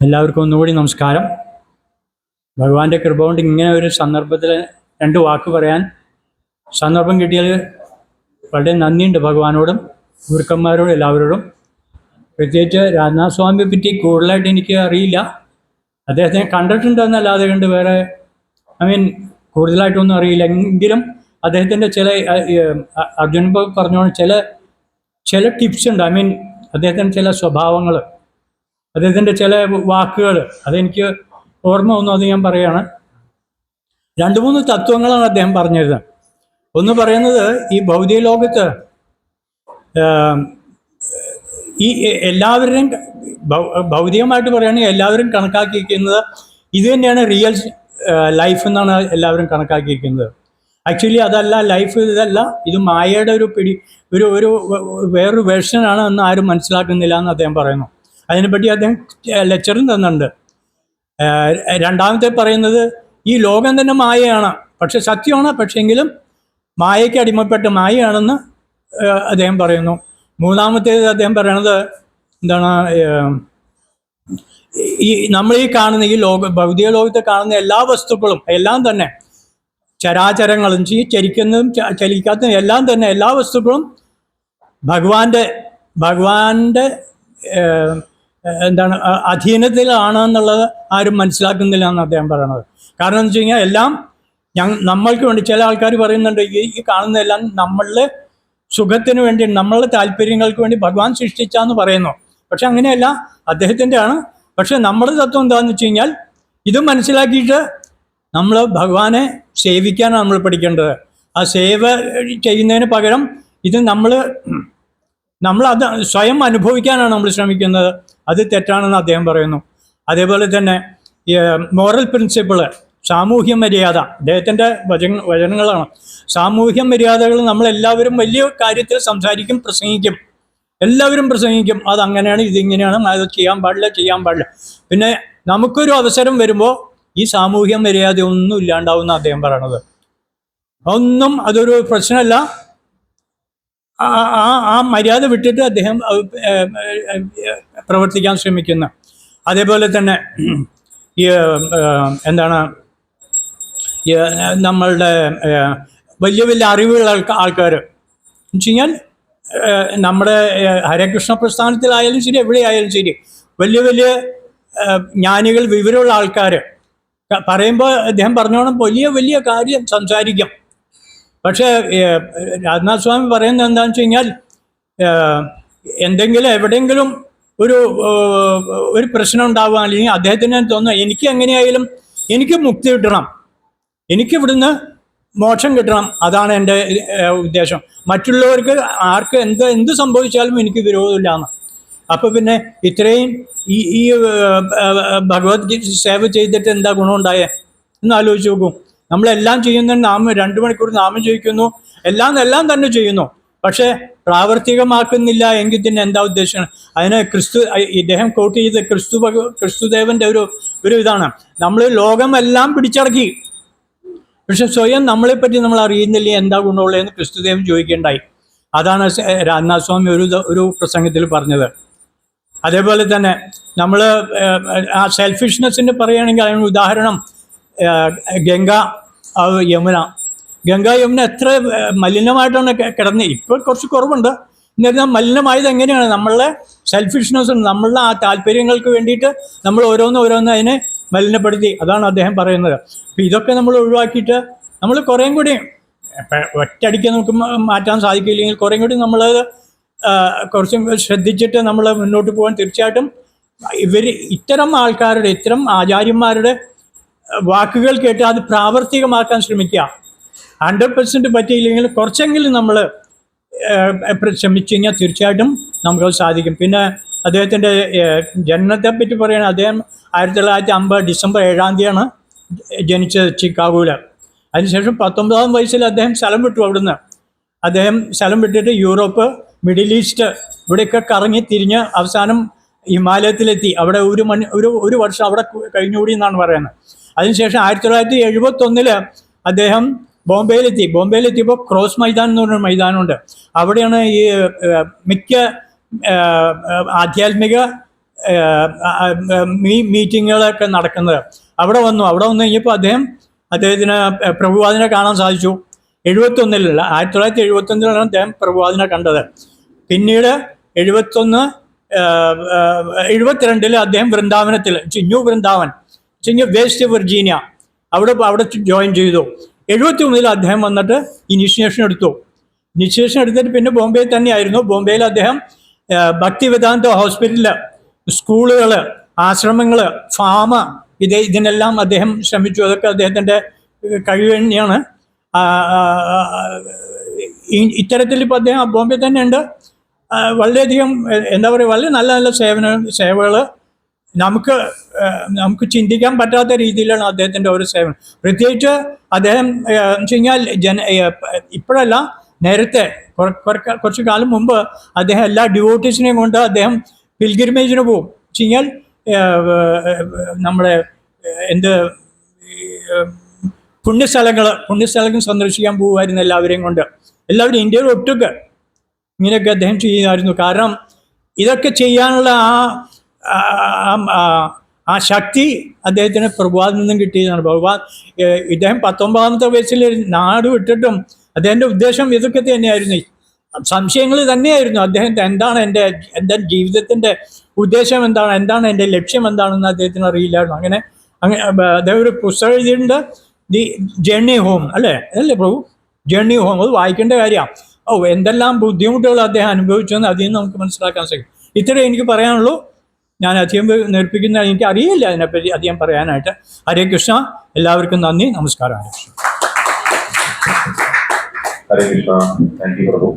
എല്ലാവർക്കും ഒന്നുകൂടി നമസ്കാരം. ഭഗവാന്റെ കൃപ കൊണ്ട് ഇങ്ങനെ ഒരു സന്ദർഭത്തിൽ രണ്ട് വാക്ക് പറയാൻ സന്ദർഭം കിട്ടിയത് വളരെ നന്ദിയുണ്ട് ഭഗവാനോടും ഗുരുക്കന്മാരോടും എല്ലാവരോടും. പ്രത്യേകിച്ച് രാജ്നാഥ് സ്വാമിയെ പറ്റി കൂടുതലായിട്ട് എനിക്ക് അറിയില്ല. അദ്ദേഹത്തിനെ കണ്ടിട്ടുണ്ടെന്നല്ലാതെ കണ്ട് വേറെ കൂടുതലായിട്ടൊന്നും അറിയില്ല. എങ്കിലും അദ്ദേഹത്തിൻ്റെ ചില അർജുൻ പറഞ്ഞോണ്ട് ചില ടിപ്സ് ഉണ്ട്. അദ്ദേഹത്തിൻ്റെ ചില സ്വഭാവങ്ങൾ, അദ്ദേഹത്തിൻ്റെ ചില വാക്കുകൾ, അതെനിക്ക് ഓർമ്മ വന്നു, അത് ഞാൻ പറയുകയാണ്. 2-3 തത്വങ്ങളാണ് അദ്ദേഹം പറഞ്ഞിരുന്നത്. ഒന്ന് പറയുന്നത്, ഈ ഭൗതിക ലോകത്ത് ഈ എല്ലാവരുടെയും ഭൗതികമായിട്ട് പറയുകയാണെങ്കിൽ എല്ലാവരും കണക്കാക്കിയിരിക്കുന്നത് ഇത് തന്നെയാണ് റിയൽ ലൈഫ് എന്നാണ് എല്ലാവരും കണക്കാക്കിയിരിക്കുന്നത്. ആക്ച്വലി അതല്ല, ലൈഫ് ഇതല്ല, ഇത് മായയുടെ ഒരു വേറൊരു വേർഷനാണ് എന്ന് ആരും മനസ്സിലാക്കുന്നില്ല എന്ന് അദ്ദേഹം പറയുന്നു. അതിനെപ്പറ്റി അദ്ദേഹം ലെക്ചറും തന്നിട്ടുണ്ട്. രണ്ടാമത്തെ പറയുന്നത്, ഈ ലോകം തന്നെ മായയാണ്, പക്ഷെ സത്യമാണ്, പക്ഷെങ്കിലും മായയ്ക്ക് അടിമപ്പെട്ട് മായയാണെന്ന് അദ്ദേഹം പറയുന്നു. മൂന്നാമത്തേത് അദ്ദേഹം പറയണത് എന്താണ്, നമ്മൾ ഈ കാണുന്ന ഈ ഭൗതിക ലോകത്ത് കാണുന്ന എല്ലാ വസ്തുക്കളും എല്ലാം തന്നെ ചരാചരങ്ങളും ചരിക്കുന്നതും ചലിക്കാത്തതും എല്ലാം തന്നെ എല്ലാ വസ്തുക്കളും ഭഗവാന്റെ എന്താണ് അധീനത്തിലാണ് എന്നുള്ളത് ആരും മനസ്സിലാക്കുന്നില്ല എന്ന് അദ്ദേഹം പറയണത്. കാരണം എന്ന് വെച്ച് കഴിഞ്ഞാൽ എല്ലാം നമ്മൾക്ക് വേണ്ടി, ചില ആൾക്കാർ പറയുന്നുണ്ട് ഈ കാണുന്നതെല്ലാം നമ്മളുടെ സുഖത്തിന് വേണ്ടി, നമ്മളുടെ താല്പര്യങ്ങൾക്ക് വേണ്ടി ഭഗവാൻ സൃഷ്ടിച്ചാന്ന് പറയുന്നു. പക്ഷെ അങ്ങനെയല്ല, അദ്ദേഹത്തിൻ്റെ ആണ്. പക്ഷെ നമ്മുടെ തത്വം എന്താണെന്ന് വെച്ച് കഴിഞ്ഞാൽ ഇത് മനസ്സിലാക്കിയിട്ട് നമ്മൾ ഭഗവാനെ സേവിക്കാനാണ് നമ്മൾ പഠിക്കേണ്ടത്. ആ സേവ ചെയ്യുന്നതിന് പകരം ഇത് നമ്മൾ അത് സ്വയം അനുഭവിക്കാനാണ് നമ്മൾ ശ്രമിക്കുന്നത്. അത് തെറ്റാണെന്ന് അദ്ദേഹം പറയുന്നു. അതേപോലെ തന്നെ മോറൽ പ്രിൻസിപ്പിള്, സാമൂഹ്യ മര്യാദ, അദ്ദേഹത്തിൻ്റെ വചനങ്ങളാണ്. സാമൂഹ്യ മര്യാദകൾ നമ്മളെല്ലാവരും വലിയ കാര്യത്തിൽ സംസാരിക്കും, പ്രസംഗിക്കും, എല്ലാവരും പ്രസംഗിക്കും. അതങ്ങനെയാണ്, ഇതിങ്ങനെയാണ്, അത് ചെയ്യാൻ പാടില്ല. പിന്നെ നമുക്കൊരു അവസരം വരുമ്പോൾ ഈ സാമൂഹ്യ മര്യാദ ഒന്നും ഇല്ലാണ്ടാവുന്ന അദ്ദേഹം പറയണത്. ഒന്നും അതൊരു പ്രശ്നമല്ല. ആ മര്യാദ വിട്ടിട്ട് അദ്ദേഹം പ്രവർത്തിക്കാൻ ശ്രമിക്കുന്നു. അതേപോലെ തന്നെ ഈ എന്താണ്, നമ്മളുടെ വലിയ വലിയ അറിവുള്ള ആൾക്കാർ എന്ന് വെച്ച് കഴിഞ്ഞാൽ നമ്മുടെ ഹരേകൃഷ്ണ പ്രസ്ഥാനത്തിലായാലും ശരി, എവിടെയായാലും ശരി, വലിയ വലിയ ജ്ഞാനികൾ, വിവരമുള്ള ആൾക്കാർ പറയുമ്പോൾ അദ്ദേഹം പറഞ്ഞോണം വലിയ വലിയ കാര്യം സംസാരിക്കും. പക്ഷേ രാജ്നാഥ് സ്വാമി പറയുന്നത് എന്താണെന്ന് വെച്ച് കഴിഞ്ഞാൽ, എന്തെങ്കിലും എവിടെയെങ്കിലും ഒരു പ്രശ്നം ഉണ്ടാവുക, അല്ലെങ്കിൽ അദ്ദേഹത്തിന് തോന്നുക എനിക്ക് എങ്ങനെയായാലും എനിക്ക് മുക്തി കിട്ടണം, എനിക്ക് ഇവിടുന്ന് മോക്ഷം കിട്ടണം, അതാണ് എൻ്റെ ഉദ്ദേശം. മറ്റുള്ളവർക്ക് ആർക്ക് എന്ത് സംഭവിച്ചാലും എനിക്ക് വിരോധമില്ലാന്ന്. അപ്പോൾ പിന്നെ ഇത്രയും ഈ ഭഗവത് സേവ ചെയ്തിട്ട് എന്താ ഗുണമുണ്ടായേ എന്ന് ആലോചിച്ച് നോക്കൂ. നമ്മളെല്ലാം ചെയ്യുന്ന 2 മണിക്കൂർ നാമം ജപിക്കുന്നു, എല്ലാം തന്നെ ചെയ്യുന്നു, പക്ഷേ പ്രാവർത്തികമാക്കുന്നില്ല എങ്കിൽ തന്നെ എന്താ ഉദ്ദേശം? അതിന് ഇദ്ദേഹം കോട്ട് ചെയ്ത് ക്രിസ്തുദേവന്റെ ഒരു ഇതാണ്, നമ്മൾ ലോകമെല്ലാം പിടിച്ചടക്കി, പക്ഷെ സ്വയം നമ്മളെപ്പറ്റി നമ്മൾ അറിയുന്നില്ല, എന്താ ഗുണമുള്ളതെന്ന് ക്രിസ്തുദേവൻ ചോദിക്കേണ്ടായി. അതാണ് രാജ്നാഥ് സ്വാമി ഒരു പ്രസംഗത്തിൽ പറഞ്ഞത്. അതേപോലെ തന്നെ നമ്മൾ ആ സെൽഫിഷ്നെസ്സിൻ്റെ പറയുകയാണെങ്കിൽ അതിന് ഉദാഹരണം ഗംഗ യമുന എത്ര മലിനമായിട്ടാണ് കിടന്നത്. ഇപ്പോൾ കുറച്ച് കുറവുണ്ട്, എന്നിരുന്നാൽ മലിനമായത് എങ്ങനെയാണ്? നമ്മളുടെ സെൽഫിഷ്നെസ്, നമ്മളുടെ ആ താല്പര്യങ്ങൾക്ക് വേണ്ടിയിട്ട് നമ്മൾ ഓരോന്ന് അതിനെ മലിനപ്പെടുത്തി. അതാണ് അദ്ദേഹം പറയുന്നത്. അപ്പം ഇതൊക്കെ നമ്മൾ ഒഴിവാക്കിയിട്ട് നമ്മൾ കുറേയും കൂടി, ഒറ്റയടിക്ക് നമുക്ക് മാറ്റാൻ സാധിക്കില്ലെങ്കിൽ കുറേയും കൂടി നമ്മൾ കുറച്ചും ശ്രദ്ധിച്ചിട്ട് നമ്മൾ മുന്നോട്ട് പോകാൻ തീർച്ചയായിട്ടും ഇത്തരം ആൾക്കാരുടെ, ഇത്തരം ആചാര്യന്മാരുടെ വാക്കുകൾ കേട്ട് അത് പ്രാവർത്തികമാക്കാൻ ശ്രമിക്കുക. 100% പറ്റിയില്ലെങ്കിൽ കുറച്ചെങ്കിലും നമ്മൾ ശ്രമിച്ചു കഴിഞ്ഞാൽ തീർച്ചയായിട്ടും നമുക്കത് സാധിക്കും. പിന്നെ അദ്ദേഹത്തിൻ്റെ ജനനത്തെ പറ്റി പറയുകയാണെങ്കിൽ അദ്ദേഹം 1950 ഡിസംബർ 7 ജനിച്ചത് ചിക്കാഗോയിൽ. അതിനുശേഷം 19-ാം വയസ്സിൽ അദ്ദേഹം സ്ഥലം വിട്ടു. അവിടുന്ന് അദ്ദേഹം സ്ഥലം വിട്ടിട്ട് യൂറോപ്പ്, മിഡിൽ ഈസ്റ്റ് ഇവിടെയൊക്കെ കറങ്ങി തിരിഞ്ഞ് അവസാനം ഹിമാലയത്തിലെത്തി. അവിടെ ഒരു വർഷം അവിടെ കഴിഞ്ഞുകൂടി എന്നാണ് പറയുന്നത്. അതിനുശേഷം 1971 അദ്ദേഹം ബോംബെയിലെത്തിയപ്പോൾ ക്രോസ് മൈതാൻ എന്ന് പറഞ്ഞൊരു മൈതാനമുണ്ട്. അവിടെയാണ് ഈ മിക്ക ആധ്യാത്മിക മീറ്റിങ്ങുകളൊക്കെ നടക്കുന്നത്. അവിടെ വന്നു കഴിഞ്ഞപ്പോൾ അദ്ദേഹത്തിന് പ്രഭുപാദിനെ കാണാൻ സാധിച്ചു. 71 1971 അദ്ദേഹം പ്രഭുപാദിനെ കണ്ടത്. പിന്നീട് 72 അദ്ദേഹം വൃന്ദാവനത്തിൽ, ന്യൂ വൃന്ദാവൻ, വെസ്റ്റ് വെർജീനിയ, അവിടെ ജോയിൻ ചെയ്തു. 71 അദ്ദേഹം വന്നിട്ട് ഇനിഷ്യേഷൻ എടുത്തു. ഇനിഷ്യേഷൻ എടുത്തിട്ട് പിന്നെ ബോംബെയിൽ തന്നെയായിരുന്നു. ബോംബെയിൽ അദ്ദേഹം ഭക്തിവേദാന്ത ഹോസ്പിറ്റല്, സ്കൂളുകൾ, ആശ്രമങ്ങൾ, ഫാം, ഇതിനെല്ലാം അദ്ദേഹം ശ്രമിച്ചു. അതൊക്കെ അദ്ദേഹത്തിൻ്റെ കഴിവ് തന്നെയാണ്. ഇത്തരത്തിൽ ഇപ്പോൾ അദ്ദേഹം ബോംബെ തന്നെ ഉണ്ട്. വളരെയധികം എന്താ പറയുക, വളരെ നല്ല നല്ല സേവകൾ നമുക്ക് ചിന്തിക്കാൻ പറ്റാത്ത രീതിയിലാണ് അദ്ദേഹത്തിൻ്റെ ഒരു സേവനം. പ്രത്യേകിച്ച് അദ്ദേഹം വെച്ച് കഴിഞ്ഞാൽ ഇപ്പോഴല്ല, നേരത്തെ കുറച്ച് കാലം മുമ്പ് അദ്ദേഹം എല്ലാ ഡിവോട്ടീസിനെയും കൊണ്ട് അദ്ദേഹം പിൽഗ്രിമേജിന് പോകും. വെച്ച് കഴിഞ്ഞാൽ നമ്മുടെ പുണ്യസ്ഥലങ്ങൾ സന്ദർശിക്കാൻ പോകുമായിരുന്നു എല്ലാവരെയും കൊണ്ട്. എല്ലാവരും ഇന്ത്യയിൽ ഒട്ടുക്ക് ഇങ്ങനെയൊക്കെ അദ്ദേഹം ചെയ്യുമായിരുന്നു. കാരണം ഇതൊക്കെ ചെയ്യാനുള്ള ആ ശക്തി അദ്ദേഹത്തിന് പ്രഭുപാദിൽ നിന്നും കിട്ടിയതാണ്. ഇദ്ദേഹം 19-ാമത്തെ വയസ്സിൽ നാട് വിട്ടിട്ടും അദ്ദേഹത്തിൻ്റെ ഉദ്ദേശം ഇതൊക്കെ തന്നെയായിരുന്നു. സംശയങ്ങൾ തന്നെയായിരുന്നു. അദ്ദേഹത്തെ എന്താണ് എൻ്റെ ജീവിതത്തിൻ്റെ ഉദ്ദേശം എന്താണ് എൻ്റെ ലക്ഷ്യം എന്താണെന്ന് അദ്ദേഹത്തിന് അറിയില്ലായിരുന്നു. അങ്ങനെ അദ്ദേഹം ഒരു പുസ്തകം എഴുതിയിട്ടുണ്ട്, ദി ജേർണി ഹോം, അല്ലേ പ്രഭു? Journey home. അത് വായിക്കേണ്ട കാര്യമാണ്. എന്തെല്ലാം ബുദ്ധിമുട്ടുകൾ അദ്ദേഹം അനുഭവിച്ചെന്ന് അതിൽ നിന്ന് നമുക്ക് മനസ്സിലാക്കാൻ സാധിക്കും. ഇത്രയും എനിക്ക് പറയാനുള്ളൂ. ഞാൻ അധികം നേർപ്പിക്കുന്ന, എനിക്ക് അറിയില്ല അതിനെപ്പറ്റി അധികം പറയാനായിട്ട്. ഹരേ കൃഷ്ണ. എല്ലാവർക്കും നന്ദി, നമസ്കാരം. Hare Krishna. Thank you Prabhu.